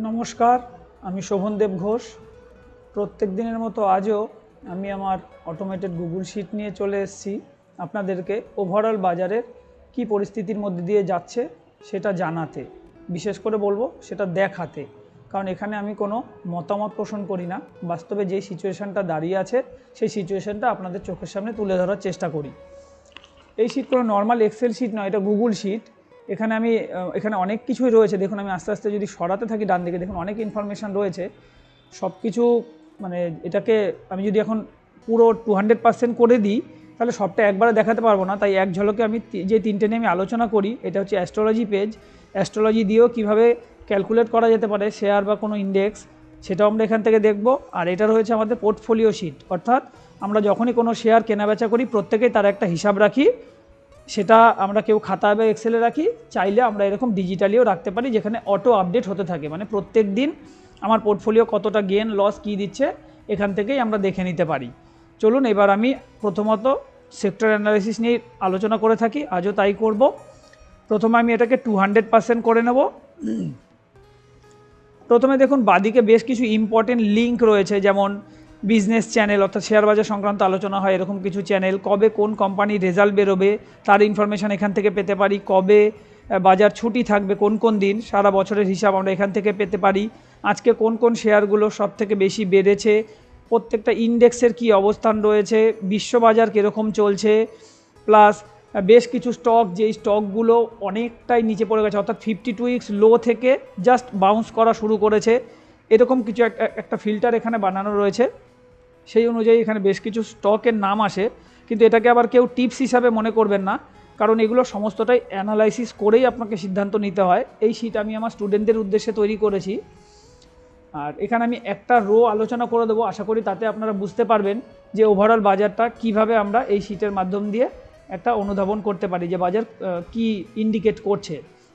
নমস্কার, আমি শোভনদেব ঘোষ। প্রত্যেক দিনের মতো আজও আমি আমার অটোমেটেড গুগল শিট নিয়ে চলে এসেছি আপনাদেরকে ওভারঅল বাজারের কি পরিস্থিতির মধ্যে দিয়ে যাচ্ছে সেটা জানাতে, বিশেষ করে বলবো সেটা দেখাতে। কারণ এখানে আমি কোনো মতামত পোষণ করি না, বাস্তবে যেই সিচুয়েশানটা দাঁড়িয়ে আছে সেই সিচুয়েশানটা আপনাদের চোখের সামনে তুলে ধরার চেষ্টা করি। এই শিট কোনো নর্মাল এক্সেল শিট নয়, এটা গুগল শিট। এখানে অনেক কিছুই রয়েছে। দেখুন, আমি আস্তে আস্তে যদি সরাতে থাকি ডান দিকে, দেখুন অনেক ইনফরমেশান রয়েছে। সব কিছু মানে এটাকে আমি যদি এখন পুরো 200% করে দিই তাহলে সবটা একবারে দেখাতে পারবো না। তাই এক ঝলকে আমি যে তিনটে নিয়ে আমি আলোচনা করি, এটা হচ্ছে অ্যাস্ট্রোলজি পেজ। অ্যাস্ট্রোলজি দিয়েও কীভাবে ক্যালকুলেট করা যেতে পারে শেয়ার বা কোনো ইন্ডেক্স, সেটাও আমরা এখান থেকে দেখব। আর এটা রয়েছে আমাদের পোর্টফোলিও শিট, অর্থাৎ আমরা যখনই কোনো শেয়ার কেনাবেচা করি প্রত্যেকেই তার একটা হিসাব রাখি। সেটা আমরা কেউ খাতা বা এক্সেলে রাখি, চাইলে আমরা এরকম ডিজিটালিও রাখতে পারি, যেখানে অটো আপডেট হতে থাকে। মানে প্রত্যেক দিন আমার পোর্টফোলিও কতটা গেন লস কী দিচ্ছে এখান থেকেই আমরা দেখে নিতে পারি। চলুন এবার আমি প্রথমত সেক্টর অ্যানালাইসিস নিয়ে আলোচনা করে থাকি, আজও তাই করব। প্রথমে আমি এটাকে 200% করে নেব। প্রথমে দেখুন বাদিকে বেশ কিছু ইম্পর্টেন্ট লিঙ্ক রয়েছে, যেমন বিজনেস চ্যানেল, অর্থাৎ শেয়ার বাজার সংক্রান্ত আলোচনা হয় এরকম কিছু চ্যানেল। কবে কোন কোম্পানির রেজাল্ট বেরোবে তার ইনফরমেশান এখান থেকে পেতে পারি। কবে বাজার ছুটি থাকবে, কোন কোন দিন, সারা বছরের হিসাব আমরা এখান থেকে পেতে পারি। আজকে কোন কোন শেয়ারগুলো সব থেকে বেশি বেড়েছে, প্রত্যেকটা ইন্ডেক্সের কি অবস্থান রয়েছে, বিশ্ববাজার কীরকম চলছে, প্লাস বেশ কিছু স্টক, যেই স্টকগুলো অনেকটাই নিচে পড়ে গেছে, অর্থাৎ 52 উইকস লো থেকে জাস্ট বাউন্স করা শুরু করেছে, এরকম কিছু একটা ফিল্টার এখানে বানানো রয়েছে। সেই অনুযায়ী এখানে বেশ কিছু স্টকের নাম আসে, কিন্তু এটাকে আবার কেউ টিপস হিসাবে মনে করবেন না, কারণ এগুলো সমস্তটাই অ্যানালাইসিস করেই আপনাকে সিদ্ধান্ত নিতে হয়। এই শিট আমি আমার স্টুডেন্টদের উদ্দেশ্যে তৈরি করেছি। আর এখানে আমি একটা রো আলোচনা করে দেবো, আশা করি তাতে আপনারা বুঝতে পারবেন যে ওভারঅল বাজারটা কিভাবে আমরা এই শিটের মাধ্যম দিয়ে একটা অনুধাবন করতে পারি যে বাজার কি ইন্ডিকেট করছে।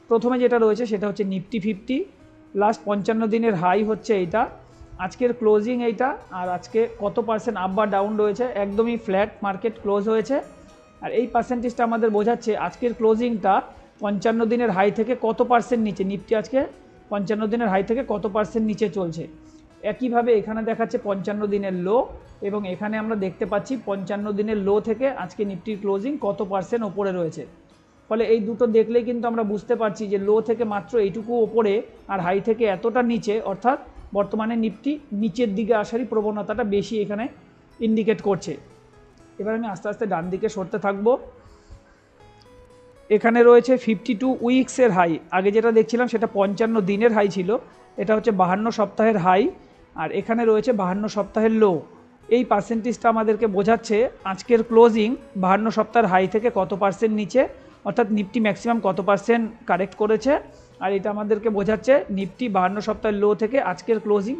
প্রথমে যেটা রয়েছে সেটা হচ্ছে নিফটি 50, লাস্ট 55 দিনের হাই হচ্ছে এইটা, আজকের ক্লোজিং এইটা। আর আজকে কত পার্সেন্ট আপ বা ডাউন রয়েছে, একদমই ফ্ল্যাট মার্কেট ক্লোজ হয়েছে। আর এই পার্সেন্টেজটা আমাদের বোঝাচ্ছে আজকের ক্লোজিংটা 55 দিনের হাই থেকে কত পার্সেন্ট নিচে। নিফটি আজকে 55 দিনের হাই থেকে কত পার্সেন্ট নিচে চলছে। একইভাবে এখানে দেখাচ্ছে 55 দিনের লো, এবং এখানে আমরা দেখতে পাচ্ছি 55 দিনের লো থেকে আজকে নিফটির ক্লোজিং কত পার্সেন্ট ওপরে রয়েছে। ফলে এই দুটো দেখলেই কিন্তু আমরা বুঝতে পারছি যে লো থেকে মাত্র এইটুকু ওপরে আর হাই থেকে এতটা নিচে, অর্থাৎ বর্তমানে নিফটি নিচের দিকে আসারই প্রবণতাটা বেশি এখানে ইন্ডিকেট করছে। এবার আমি আস্তে আস্তে ডান দিকে সরতে থাকবো। এখানে রয়েছে 52 উইকসের হাই, আগে যেটা দেখছিলাম সেটা 55 দিনের হাই ছিল, এটা হচ্ছে 52 সপ্তাহের হাই। আর এখানে রয়েছে 52 সপ্তাহের লো। এই পার্সেন্টেজটা আমাদেরকে বোঝাচ্ছে আজকের ক্লোজিং 52 সপ্তাহের হাই থেকে কত পার্সেন্ট নিচে, অর্থাৎ নিফটি ম্যাক্সিমাম কত পার্সেন্ট কারেক্ট করেছে। আর এটা আমাদেরকে বোঝাচ্ছে নিফটি 52 সপ্তাহের লো থেকে আজকের ক্লোজিং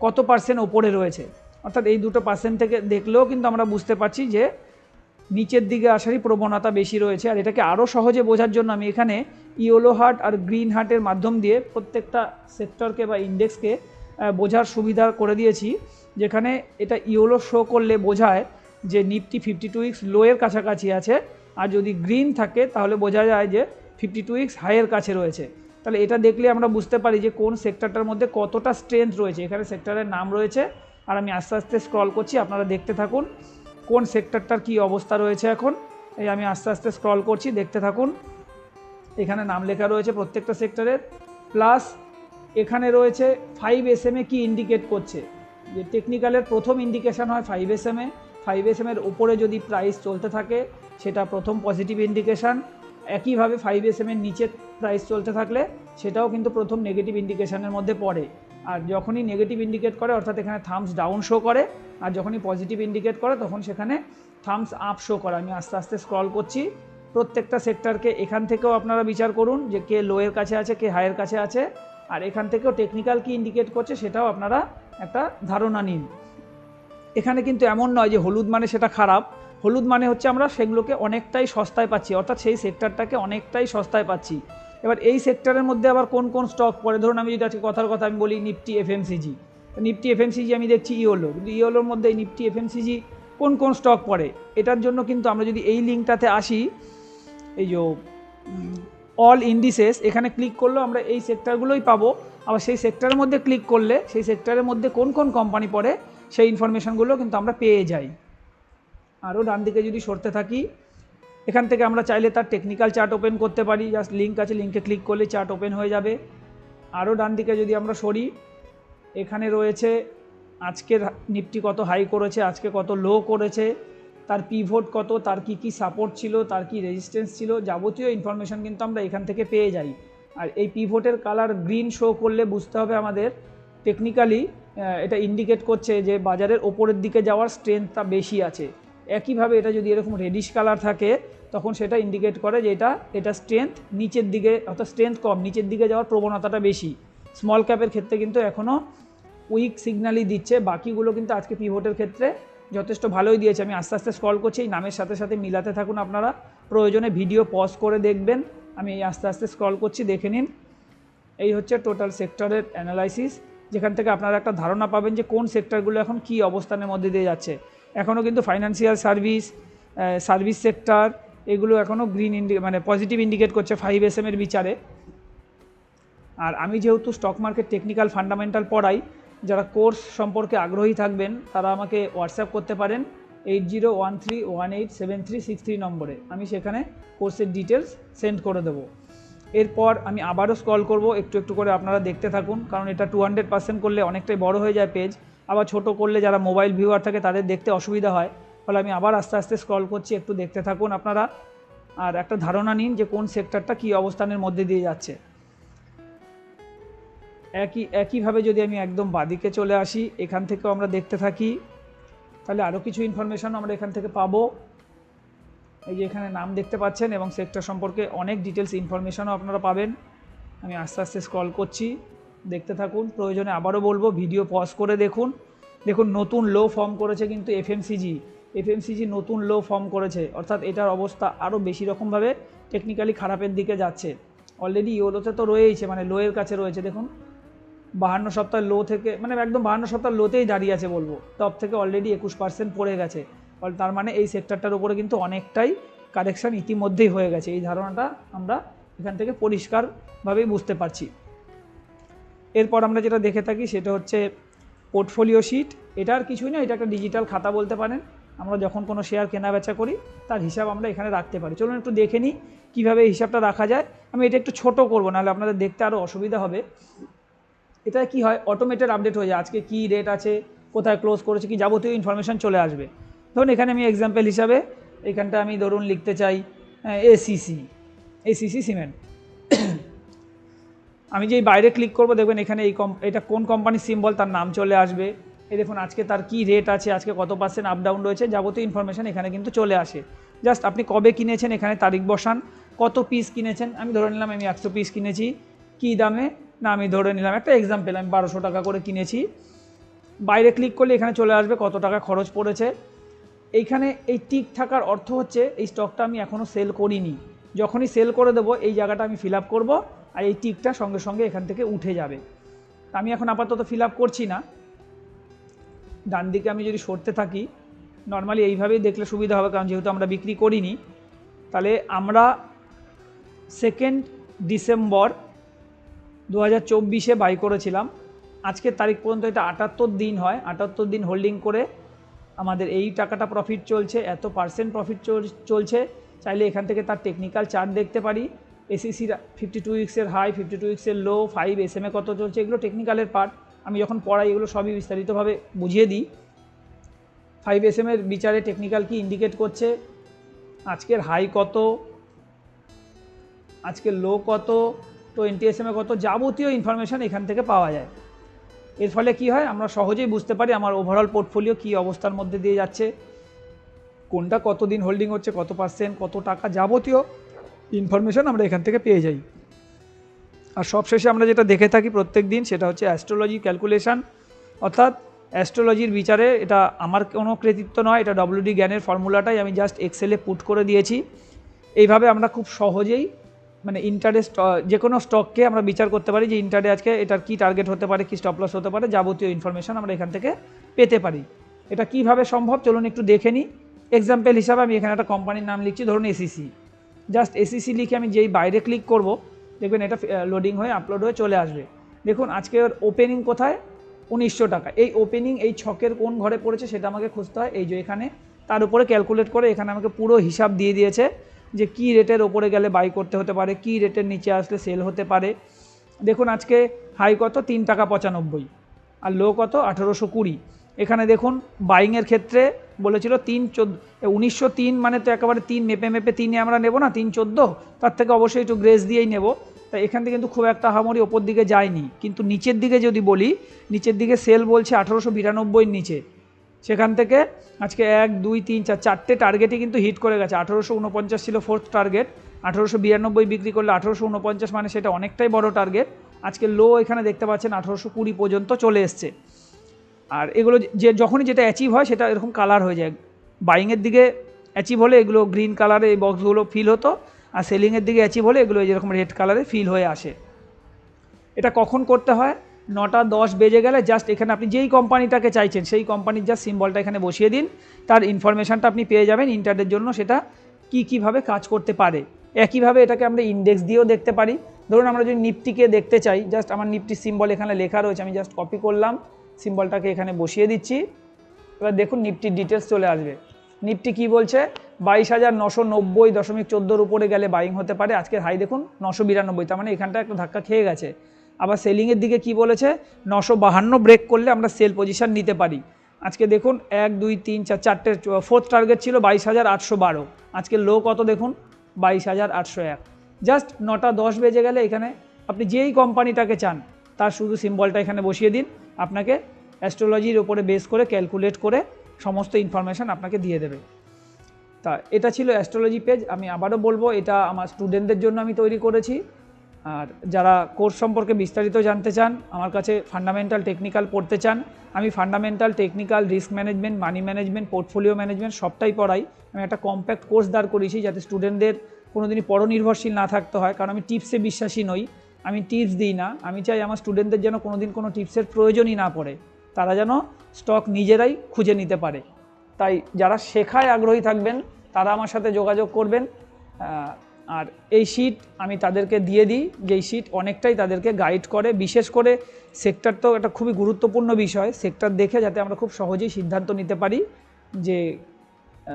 কত পার্সেন্ট ওপরে রয়েছে। অর্থাৎ এই দুটো পার্সেন্ট থেকে দেখলেও কিন্তু আমরা বুঝতে পারছি যে নিচের দিকে আসারই প্রবণতা বেশি রয়েছে। আর এটাকে আরও সহজে বোঝার জন্য আমি এখানে ইয়েলো হার্ট আর গ্রিন হার্টের মাধ্যম দিয়ে প্রত্যেকটা সেক্টরকে বা ইন্ডেক্সকে বোঝার সুবিধা করে দিয়েছি, যেখানে এটা ইয়েলো শো করলে বোঝায় যে নিফটি 52 উইকস লোয়ের কাছাকাছি আছে, আর যদি গ্রিন থাকে তাহলে বোঝা যায় যে 52 উইকস হাইয়ের কাছে রয়েছে। তাহলে এটা দেখলে আমরা বুঝতে পারি যে কোন সেক্টরটার মধ্যে কতটা স্ট্রেংথ রয়েছে। এখানে সেক্টরের নাম রয়েছে, আর আমি আস্তে আস্তে স্ক্রল করছি, আপনারা দেখতে থাকুন কোন সেক্টরটার কি অবস্থা রয়েছে। এখন এই আমি আস্তে আস্তে স্ক্রল করছি, দেখতে থাকুন। এখানে নাম লেখা রয়েছে প্রত্যেকটা সেক্টরের, প্লাস এখানে রয়েছে 5SM কি ইন্ডিকেট করছে। যে টেকনিক্যালের প্রথম ইন্ডিকেশান হয় 5SM, 5SM উপরে যদি প্রাইস চলতে থাকে সেটা প্রথম পজিটিভ ইন্ডিকেশান। একইভাবে 5SM নিচে প্রাইস চলতে থাকলে সেটাও কিন্তু প্রথম নেগেটিভ ইন্ডিকেশানের মধ্যে পড়ে। আর যখনই নেগেটিভ ইন্ডিকেট করে অর্থাৎ এখানে থামস ডাউন শো করে, আর যখনই পজিটিভ ইন্ডিকেট করে তখন সেখানে থামস আপ শো করে। আমি আস্তে আস্তে স্ক্রল করছি প্রত্যেকটা সেক্টরকে, এখান থেকেও আপনারা বিচার করুন যে কে লোয়ের কাছে আছে, কে হাইয়ের কাছে আছে। আর এখান থেকেও টেকনিক্যাল কি ইন্ডিকেট করছে সেটাও আপনারা একটা ধারণা নিন। এখানে কিন্তু এমন নয় যে হলুদ মানে সেটা খারাপ, হলুদ মানে হচ্ছে আমরা সেগুলোকে অনেকটাই সস্তায় পাচ্ছি, অর্থাৎ সেই সেক্টরটাকে অনেকটাই সস্তায় পাচ্ছি। এবার এই সেক্টরের মধ্যে আবার কোন কোন স্টক পড়ে, ধরুন আমি যদি আজকে কথার কথা আমি বলি নিফটি এফএমসিজি, নিফটি এফএমসিজি আমি দেখছি ইয়েলো, কিন্তু ইয়েলোর মধ্যে এই নিফটি এফএমসিজি কোন কোন স্টক পড়ে, এটার জন্য কিন্তু আমরা যদি এই লিঙ্কটাতে আসি, এই যে অল ইন্ডিসেস, এখানে ক্লিক করলেও আমরা এই সেক্টরগুলোই পাবো। আবার সেই সেক্টরের মধ্যে ক্লিক করলে সেই সেক্টরের মধ্যে কোন কোন কোম্পানি পড়ে সেই ইনফরমেশানগুলো কিন্তু আমরা পেয়ে যাই। আরও ডান দিকে যদি সরতে থাকি, এখান থেকে আমরা চাইলে তার টেকনিক্যাল চার্ট ওপেন করতে পারি। জাস্ট লিঙ্ক আছে, লিঙ্কে ক্লিক করলে চার্ট ওপেন হয়ে যাবে। আরও ডান দিকে যদি আমরা সরি, এখানে রয়েছে আজকের নিফটি কত হাই করেছে, আজকে কত লো করেছে, তার পিভট কত, তার কি সাপোর্ট ছিল, তার কি রেজিস্ট্যান্স ছিল, যাবতীয় ইনফরমেশান কিন্তু আমরা এখান থেকে পেয়ে যাই। আর এই পিভটের কালার গ্রিন শো করলে বুঝতে হবে আমাদের টেকনিক্যালি এটা ইন্ডিকেট করছে যে বাজারের ওপরের দিকে যাওয়ার স্ট্রেংথটা বেশি আছে। একইভাবে এটা যদি এরকম রেডিশ কালার থাকে তখন সেটা ইন্ডিকেট করে যে এটা স্ট্রেংথ নিচের দিকে, অর্থাৎ স্ট্রেংথ কম, নিচের দিকে যাওয়ার প্রবণতাটা বেশি। স্মল ক্যাপের ক্ষেত্রে কিন্তু এখনও উইক সিগন্যালই দিচ্ছে, বাকিগুলো কিন্তু আজকে পিভটের ক্ষেত্রে যথেষ্ট ভালোই দিয়েছে। আমি আস্তে আস্তে স্ক্রল করছি, এই নামের সাথে সাথে মিলাতে থাকুন আপনারা, প্রয়োজনে ভিডিও পজ করে দেখবেন। আমি এই আস্তে আস্তে স্ক্রল করছি, দেখে নিন। এই হচ্ছে টোটাল সেক্টরের অ্যানালাইসিস, যেখান থেকে আপনারা একটা ধারণা পাবেন যে কোন সেক্টরগুলো এখন কী অবস্থানের মধ্যে দিয়ে যাচ্ছে। এখনও কিন্তু ফাইন্যান্সিয়াল সার্ভিস সেক্টর এগুলো এখনও গ্রিন মানে পজিটিভ ইন্ডিকেট করছে 5SM এর বিচারে। আর আমি যেহেতু স্টক মার্কেট টেকনিক্যাল ফান্ডামেন্টাল পড়াই, যারা কোর্স সম্পর্কে আগ্রহী থাকবেন তারা আমাকে হোয়াটসঅ্যাপ করতে পারেন 8013187363 নম্বরে। আমি সেখানে কোর্সের ডিটেলস সেন্ড করে দেবো। এরপর আমি আবারও স্ক্রল করব, একটু একটু করে আপনারা দেখতে থাকুন, কারণ এটা 200% করলে অনেকটাই বড় হয়ে যায় পেজ। আবার ছোট করলে যারা মোবাইল ভিউয়ার থাকে তাদের দেখতে অসুবিধা হয়, ফলে আমি আবার আস্তে আস্তে স্ক্রল করছি, একটু দেখতে থাকুন আপনারা। আর একটা ধারণা নিন যে কোন সেক্টরটা কী অবস্থানের মধ্যে দিয়ে যাচ্ছে। একইভাবে যদি আমি একদম বাদিকে চলে আসি, এখান থেকেও আমরা দেখতে থাকি, তাহলে আরও কিছু ইনফরমেশান আমরা এখান থেকে পাবো। এই যে এখানে নাম দেখতে পাচ্ছেন এবং সেক্টর সম্পর্কে অনেক ডিটেলস ইনফরমেশানও আপনারা পাবেন। আমি আস্তে আস্তে স্ক্রল করছি, দেখতে থাকুন। প্রয়োজনে আবারও বলবো ভিডিও পজ করে দেখুন। দেখুন নতুন লো ফর্ম করেছে কিন্তু এফএমসিজি নতুন লো ফর্ম করেছে, অর্থাৎ এটার অবস্থা আরও বেশি রকমভাবে টেকনিক্যালি খারাপের দিকে যাচ্ছে। অলরেডি ইয়োলোতে তো রয়েইছে, মানে লোয়ের কাছে রয়েছে। দেখুন 52 সপ্তাহ লো থেকে, মানে একদম 52 সপ্তাহ লোতেই দাঁড়িয়ে আছে বলবো, টপ থেকে অলরেডি 21% পড়ে গেছে। তার মানে এই সেক্টরটার উপরে কিন্তু অনেকটাই কারেকশান ইতিমধ্যেই হয়ে গেছে। এই ধারণাটা আমরা এখান থেকে পরিষ্কারভাবেই বুঝতে পারছি। এরপর আমরা যেটা দেখে থাকি সেটা হচ্ছে পোর্টফোলিও শিট। এটা আর কিছুই না, এটা একটা ডিজিটাল খাতা বলতে পারেন। আমরা যখন কোনো শেয়ার কেনা বেচা করি তার হিসাব আমরা এখানে রাখতে পারি। চলুন একটু দেখে নিই কীভাবে এই হিসাবটা রাখা যায়। আমি এটা একটু ছোট করব, নাহলে আপনাদের দেখতে আরও অসুবিধা হবে। এটা কি হয়, অটোমেটেড আপডেট হয়ে যায়, আজকে কী রেট আছে, কোথায় ক্লোজ করেছে, কি যাবতীয় ইনফরমেশান চলে আসবে। ধরুন এখানে আমি এক্সাম্পল হিসাবে এখানটা আমি ধরুন লিখতে চাই এসিসি সিমেন্ট। আমি যেই বাইরে ক্লিক করব দেখবেন এখানে এটা কোন কোম্পানির সিম্বল তার নাম চলে আসবে। এই দেখুন আজকে তার কি রেট আছে, আজকে কত পার্সেন্ট আপ ডাউন রয়েছে, যাবতীয় ইনফরমেশান এখানে কিন্তু চলে আসে। জাস্ট আপনি কবে কিনেছেন এখানে তারিখ বসান, কত পিস কিনেছেন। আমি ধরে নিলাম আমি 100 পিস কিনেছি, কী দামে, না আমি ধরে নিলাম একটা এক্সাম্পল আমি 1200 টাকা করে কিনেছি। বাইরে ক্লিক করলে এখানে চলে আসবে কত টাকা খরচ পড়েছে। এইখানে এই টিক থাকার অর্থ হচ্ছে এই স্টকটা আমি এখনও সেল করিনি, যখনই সেল করে দেবো এই জায়গাটা আমি ফিল আপ করবো আর এই টিকটা সঙ্গে সঙ্গে এখান থেকে উঠে যাবে। আমি এখন আপাতত ফিল আপ করছি না। ডান দিকে আমি যদি সরতে থাকি, নর্মালি এইভাবেই দেখলে সুবিধা হবে, কারণ যেহেতু আমরা বিক্রি করিনি। তাহলে আমরা 2 ডিসেম্বর 2024 বাই করেছিলাম। আজকের তারিখ পর্যন্ত এটা 78 দিন হয়, 78 দিন হোল্ডিং করে আমাদের এই টাকাটা প্রফিট চলছে, এত পার্সেন্ট প্রফিট চলছে। চাইলে এখান থেকে তার টেকনিক্যাল চার্ট দেখতে পারি। এসিসির 52 উইক্সের হাই, 52 উইক্সের লো, 5SM কত চলছে, এগুলো টেকনিক্যালের পার্ট। আমি যখন পড়াই এগুলো সবই বিস্তারিতভাবে বুঝিয়ে দিই। 5SM এর বিচারে টেকনিক্যাল কি ইন্ডিকেট করছে, আজকের হাই কত, আজকের লো কত, 20SM কত, যাবতীয় ইনফরমেশান এখান থেকে পাওয়া যায়। এর ফলে কি হয়, আমরা সহজেই বুঝতে পারি আমার ওভারঅল পোর্টফোলিও কী অবস্থার মধ্যে দিয়ে যাচ্ছে, কোনটা কতদিন হোল্ডিং হচ্ছে, কত পার্সেন্ট, কত টাকা, যাবতীয় ইনফরমেশান আমরা এখান থেকে পেয়ে যাই। আর সবশেষে আমরা যেটা দেখে থাকি প্রত্যেক দিন সেটা হচ্ছে অ্যাস্ট্রোলজি ক্যালকুলেশান, অর্থাৎ অ্যাস্ট্রোলজির বিচারে এটা আমার কোনো কৃতিত্ব নয়, এটা WD জ্ঞানের ফর্মুলাটাই আমি জাস্ট এক্সেলে পুট করে দিয়েছি। এইভাবে আমরা খুব সহজেই মানে ইন্টারেস্ট যে কোনো স্টককে আমরা বিচার করতে পারি যে ইন্টারডে আজকে এটার কী টার্গেট হতে পারে, কী স্টপ লস হতে পারে, যাবতীয় ইনফরমেশান আমরা এখান থেকে পেতে পারি। এটা কিভাবে সম্ভব চলুন একটু দেখে নিই। এক্সাম্পল হিসাবে আমি এখানে একটা কোম্পানির নাম লিখছি, ধরুন এসিসি। জাস্ট এসিসি লিখে আমি যেই বাইরে ক্লিক করব, দেখবেন এটা লোডিং হয়ে আপলোড হয়ে চলে আসবে। দেখুন আজকের ওপেনিং কোথায়, 1900 টাকা। এই ওপেনিং এই ছকের কোন ঘরে পড়েছে সেটা আমাকে খুঁজতে হয়। এই যে এখানে তার উপরে ক্যালকুলেট করে এখানে আমাকে পুরো হিসাব দিয়ে দিয়েছে যে কী রেটের ওপরে গেলে বাই করতে হতে পারে, কী রেটের নিচে আসলে সেল হতে পারে। দেখুন আজকে হাই কত, 3 টাকা 95, আর লো কত 1820। এখানে দেখুন বাইংয়ের ক্ষেত্রে বলেছিল 1903, মানে তো একেবারে 3 মেপে মেপে 3-এ আমরা নেব না, 314, তার থেকে অবশ্যই একটু গ্রেস দিয়েই নেব। তাই এখান থেকে কিন্তু খুব একটা হামারি ওপর দিকে যায়নি, কিন্তু নিচের দিকে যদি বলি, নিচের দিকে সেল বলছে 1892-এর নিচে। সেখান থেকে আজকে 1 2 3 4 চারটে টার্গেটই কিন্তু হিট করে গেছে। 1849 ছিল ফোর্থ টার্গেট, 1892 বিক্রি করলে 1849, মানে সেটা অনেকটাই বড় টার্গেট। আজকে লো এখানে দেখতে পাচ্ছেন 1820 পর্যন্ত চলে এসছে। আর এগুলো যে যখনই যেটা অ্যাচিভ হয় সেটা এরকম কালার হয়ে যায়। বাইংয়ের দিকে অ্যাচিভ হলে এগুলো গ্রিন কালারে এই বক্সগুলো ফিল হতো, আর সেলিংয়ের দিকে অ্যাচিভ হলে এগুলো যেরকম রেড কালারে ফিল হয়ে আসে। এটা কখন করতে হয়, 9টা 10 বেজে গেলে জাস্ট এখানে আপনি যেই কোম্পানিটাকে চাইছেন সেই কোম্পানির জাস্ট সিম্বলটা এখানে বসিয়ে দিন, তার ইনফরমেশানটা আপনি পেয়ে যাবেন ইন্টারডের জন্য সেটা কীভাবে কাজ করতে পারে। একইভাবে এটাকে আমরা ইন্ডেক্স দিয়েও দেখতে পারি। ধরুন আমরা যদি নিফটিকে দেখতে চাই, জাস্ট আমার নিফটির সিম্বল এখানে লেখা রয়েছে, আমি জাস্ট কপি করলাম, সিম্বলটাকে এখানে বসিয়ে দিচ্ছি। এবার দেখুন নিফটির ডিটেলস চলে আসবে। নিফটি কি বলছে, 22,990.14 উপরে গেলে বাইং হতে পারে। আজকের হাই দেখুন 992, তার মানে এখানটা একটা ধাক্কা খেয়ে গেছে। আবার সেলিংয়ের দিকে কি বলেছে, 952 ব্রেক করলে আমরা সেল পজিশন নিতে পারি। আজকে দেখুন 1 2 3 4 চারটে, ফোর্থ টার্গেট ছিল 22,812, আজকে লো কত দেখুন 22,801। জাস্ট 9টা 10 বেজে গেলে এখানে আপনি যেই কোম্পানিটাকে চান তার শুধু সিম্বলটা এখানে বসিয়ে দিন, আপনাকে অ্যাস্ট্রোলজির উপরে বেস করে ক্যালকুলেট করে সমস্ত ইনফরমেশান আপনাকে দিয়ে দেবে। তা এটা ছিল অ্যাস্ট্রোলজি পেজ। আমি আবারও বলবো এটা আমার স্টুডেন্টদের জন্য আমি তৈরি করেছি। আর যারা কোর্স সম্পর্কে বিস্তারিত জানতে চান, আমার কাছে ফান্ডামেন্টাল টেকনিক্যাল পড়তে চান, আমি fundamental technical, risk management, money management, portfolio management সবটাই পড়াই। আমি একটা কম্প্যাক্ট কোর্স দাঁড় করেছি যাতে স্টুডেন্টদের কোনোদিনই পরনির্ভরশীল না থাকতে হয়, কারণ আমি টিপসে বিশ্বাসী নই, আমি টিপস দিই না। আমি চাই আমার স্টুডেন্টদের যেন কোনোদিন কোনো টিপসের প্রয়োজনই না পড়ে, তারা যেন স্টক নিজেরাই খুঁজে নিতে পারে। তাই যারা শেখায় আগ্রহী থাকবেন তারা আমার সাথে যোগাযোগ করবেন। আর এই শিট আমি তাদেরকে দিয়ে দিই, যেই শিট অনেকটাই তাদেরকে গাইড করে। বিশেষ করে সেক্টর তো একটা খুবই গুরুত্বপূর্ণ বিষয়, সেক্টর দেখে যাতে আমরা খুব সহজেই সিদ্ধান্ত নিতে পারি যে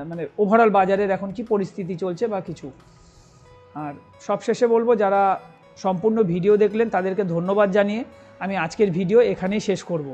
মানে ওভারঅল বাজারের এখন কি পরিস্থিতি চলছে বা কিছু। আর সবশেষে বলবো, যারা সম্পূর্ণ ভিডিও দেখলেন তাদেরকে ধন্যবাদ জানিয়ে আমি আজকের ভিডিও এখানেই শেষ করব।